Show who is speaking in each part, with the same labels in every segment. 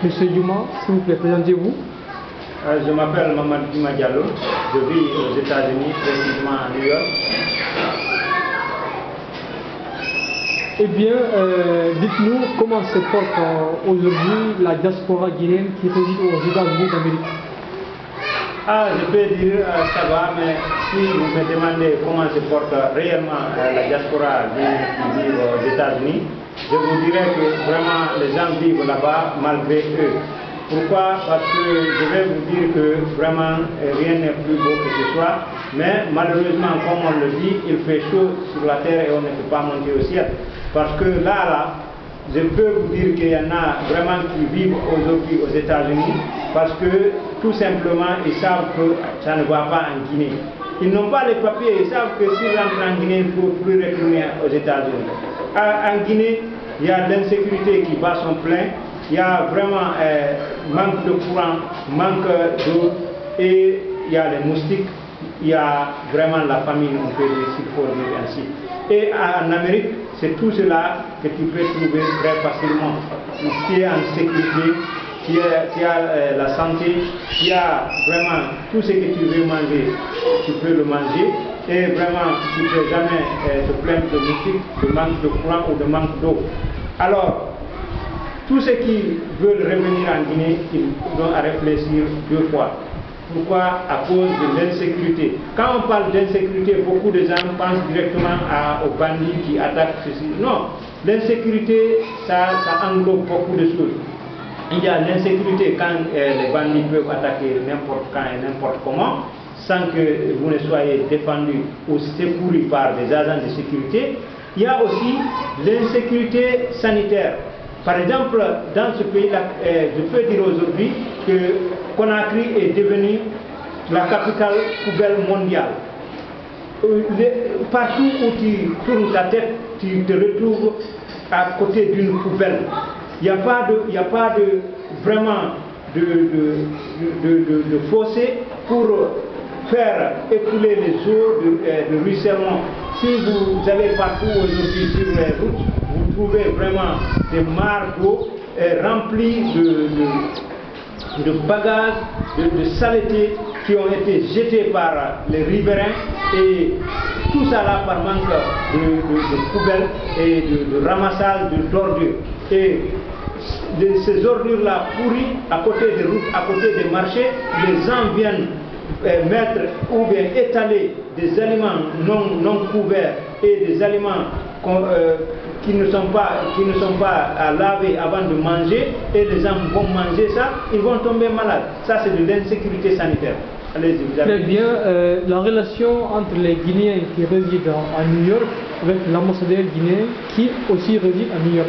Speaker 1: Monsieur Yuma, s'il vous plaît, présentez-vous.
Speaker 2: Je m'appelle Mamadou Dima Diallo, je vis aux États-Unis, précisément à New York.
Speaker 1: Eh bien, dites-nous comment se porte aujourd'hui la diaspora guinéenne qui réside aux États-Unis d'Amérique.
Speaker 2: Je peux dire ça va, mais si vous me demandez comment se porte réellement la diaspora qui vit aux États-Unis, je vous dirais que vraiment les gens vivent là-bas malgré eux. Pourquoi? Parce que je vais vous dire que vraiment rien n'est plus beau que ce soit, mais malheureusement, comme on le dit, il fait chaud sur la terre et on ne peut pas monter au ciel. Parce que là, je peux vous dire qu'il y en a vraiment qui vivent aujourd'hui aux États-Unis parce que tout simplement ils savent que ça ne va pas en Guinée. Ils n'ont pas les papiers, ils savent que s'ils rentrent en Guinée, il ne faut plus retourner aux États-Unis. En Guinée, il y a l'insécurité qui bat son plein, il y a vraiment manque de courant, manque d'eau et il y a les moustiques, il y a vraiment la famine, on peut dire, s'il faut dire ainsi. Et en Amérique, c'est tout cela que tu peux trouver très facilement. Tu es en sécurité, tu as la santé, tu as vraiment tout ce que tu veux manger, tu peux le manger. Et vraiment, tu ne peux jamais te plaindre de moustiques, de manque de courant ou de manque d'eau. Alors, tous ceux qui veulent revenir en Guinée, ils doivent réfléchir deux fois. Pourquoi? À cause de l'insécurité. Quand on parle d'insécurité, beaucoup de gens pensent directement aux bandits qui attaquent ceci. Non, l'insécurité, ça englobe beaucoup de choses. Il y a l'insécurité quand les bandits peuvent attaquer n'importe quand et n'importe comment, sans que vous ne soyez défendu ou secouru par des agents de sécurité. Il y a aussi l'insécurité sanitaire. Par exemple, dans ce pays-là, je peux dire aujourd'hui que Conakry est devenue la capitale poubelle mondiale. Partout où tu tournes ta tête, tu te retrouves à côté d'une poubelle. Il n'y a pas vraiment de fossé pour faire écouler les eaux de ruissellement. Si vous allez partout aujourd'hui sur les routes, vous trouvez vraiment des mares d'eau remplies de bagages, de saletés qui ont été jetés par les riverains et tout ça là par manque de poubelles et de ramassage d'ordures. Et ces ordures là pourries à côté des routes, à côté des marchés, les gens viennent mettre ou bien étaler des aliments non couverts et des aliments qui ne sont pas à laver avant de manger, et les gens vont manger ça, ils vont tomber malades. Ça, c'est de l'insécurité sanitaire. Allez-y, vous avez...
Speaker 1: Très bien. La relation entre les Guinéens qui résident à New York avec l'ambassadeur guinéen qui aussi réside à New York.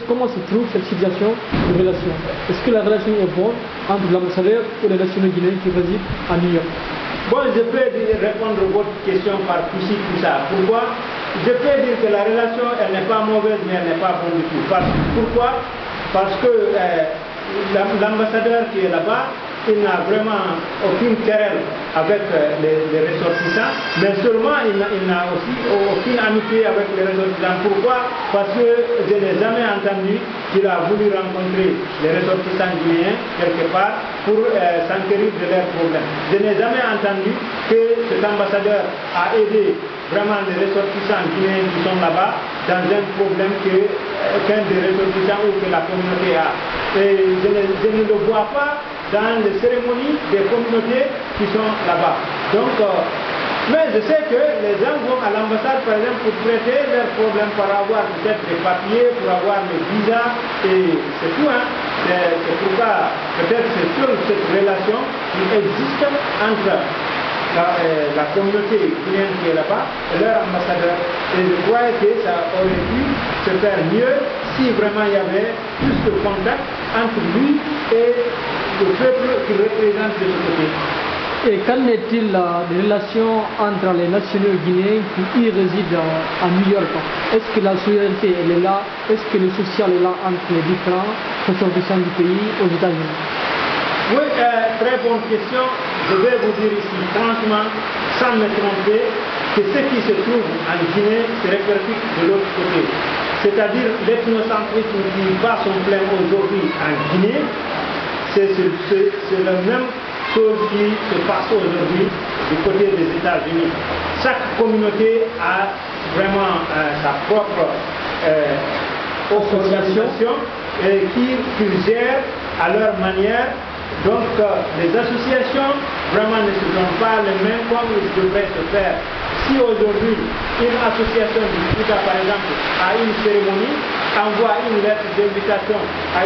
Speaker 1: Comment se trouve cette situation de relation? Est-ce que la relation est bonne entre l'ambassadeur et les nationaux guinéens qui résident à New York?
Speaker 2: Bon, je peux répondre à votre question par tout ça. Pourquoi? Je peux dire que la relation, elle n'est pas mauvaise, mais elle n'est pas bonne du tout. Pourquoi? Parce que l'ambassadeur qui est là-bas, il n'a vraiment aucune querelle avec les ressortissants, mais seulement il n'a aussi aucune amitié avec les ressortissants. Pourquoi? Parce que je n'ai jamais entendu qu'il a voulu rencontrer les ressortissants guinéens quelque part pour s'enquérir de leurs problèmes. Je n'ai jamais entendu que cet ambassadeur a aidé vraiment les ressortissants guinéens qui sont là-bas dans un problème qu'un des ressortissants ou que la communauté a. Et je ne le vois pas dans les cérémonies des communautés qui sont là-bas. Donc, mais je sais que les gens vont à l'ambassade, par exemple, pour traiter leurs problèmes, pour avoir peut-être des papiers, pour avoir les visas, et c'est tout. Hein. C'est pourquoi peut-être c'est sur cette relation qui existe entre la communauté guinéenne qui est là-bas et leur ambassadeur. Et je crois que ça aurait pu se faire mieux si vraiment il y avait plus de contact entre lui et le peuple qu'il représente de ce côté.
Speaker 1: Et qu'en est-il des relations entre les nationaux guinéens qui y résident à New York? Est-ce que la solidarité elle est là? Est-ce que le social est là entre les différents ressortissants du pays aux États-Unis?
Speaker 2: Oui, très bonne question. Je vais vous dire ici, franchement, sans me tromper, que ce qui se trouve en Guinée se répercute de l'autre côté. c'est-à-dire l'ethnocentrisme qui bat son plein aujourd'hui en Guinée, c'est la même chose qui se passe aujourd'hui du côté des États-Unis. Chaque communauté a vraiment sa propre association qui gère à leur manière. Donc les associations vraiment ne se donnent pas les mêmes comme ils devraient se faire. Si aujourd'hui une association du Fouta par exemple a une cérémonie, envoie une lettre d'invitation à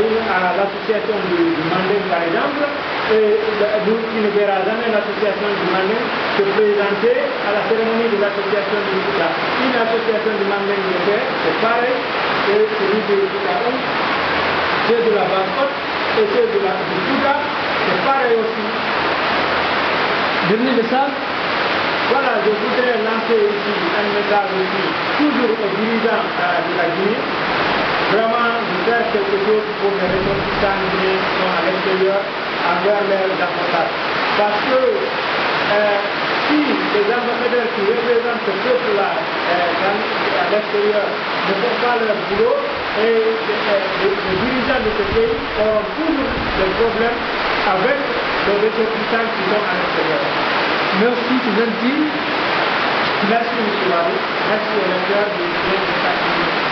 Speaker 2: l'association du Manding par exemple, et tu ne verras jamais l'association du Manding se présenter à la cérémonie de l'association du Fouta. Une association du Manding le fait, c'est pareil, et celui du Fouta, ceux de la base haute et ceux du Fouta, c'est pareil aussi.
Speaker 1: Dernier message.
Speaker 2: Voilà, je voudrais lancer ici un message aussi, toujours aux dirigeants de la Guinée, vraiment de faire quelque chose pour les ressortissants guinéens qui sont à l'extérieur envers leurs ambassadeurs. Parce que si les ambassadeurs qui représentent ce peuple-là à l'extérieur ne font pas leur boulot, et les dirigeants de ce pays auront toujours des problèmes avec les ressortissants qui sont à l'extérieur.
Speaker 1: Merci, c'est gentil.
Speaker 2: Merci, M. Barou. Merci au lecteur du